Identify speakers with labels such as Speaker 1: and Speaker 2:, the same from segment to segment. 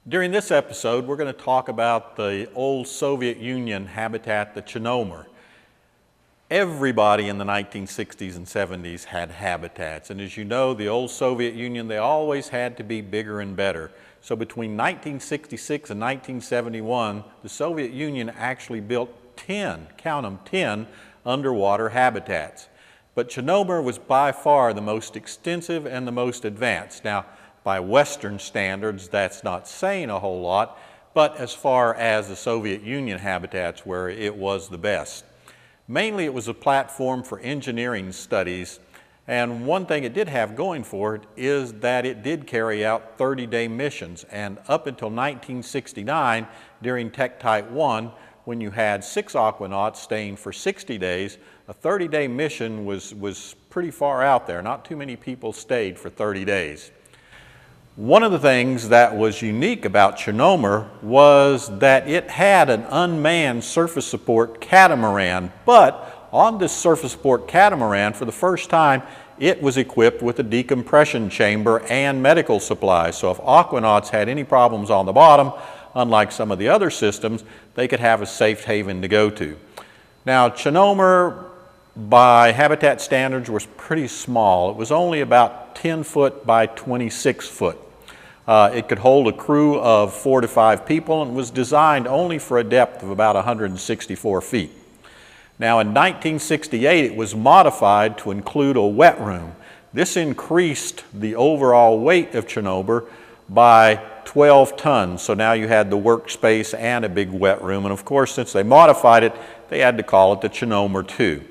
Speaker 1: During this episode, we're going to talk about the old Soviet Union habitat, the Chernomor. Everybody in the 1960s and 70s had habitats, and as you know, the old Soviet Union, they always had to be bigger and better. So between 1966 and 1971, the Soviet Union actually built 10, count them, 10 underwater habitats. But Chernomor was by far the most extensive and the most advanced. Now, by Western standards, that's not saying a whole lot, but as far as the Soviet Union habitats where it was the best. Mainly it was a platform for engineering studies, and one thing it did have going for it is that it did carry out 30-day missions, and up until 1969, during Tektite 1, when you had 6 aquanauts staying for 60 days, a 30-day mission was pretty far out there. Not too many people stayed for 30 days. One of the things that was unique about Chernomor was that it had an unmanned surface support catamaran, but on this surface support catamaran, for the first time, it was equipped with a decompression chamber and medical supplies. So if aquanauts had any problems on the bottom, unlike some of the other systems, they could have a safe haven to go to. Now, Chernomor, by habitat standards, was pretty small. It was only about 10 foot by 26 foot. It could hold a crew of 4 to 5 people and was designed only for a depth of about 164 feet. Now, in 1968, it was modified to include a wet room. This increased the overall weight of Chernomor by 12 tons. So now you had the workspace and a big wet room. And of course, since they modified it, they had to call it the Chernomor 2.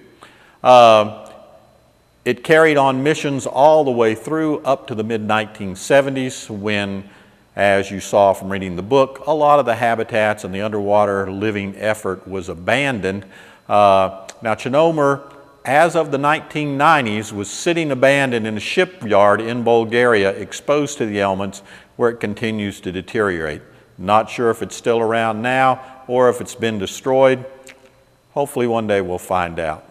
Speaker 1: It carried on missions all the way through up to the mid-1970s when, as you saw from reading the book, a lot of the habitats and the underwater living effort was abandoned. Now, Chernomor, as of the 1990s, was sitting abandoned in a shipyard in Bulgaria, exposed to the elements, where it continues to deteriorate. Not sure if it's still around now or if it's been destroyed. Hopefully one day we'll find out.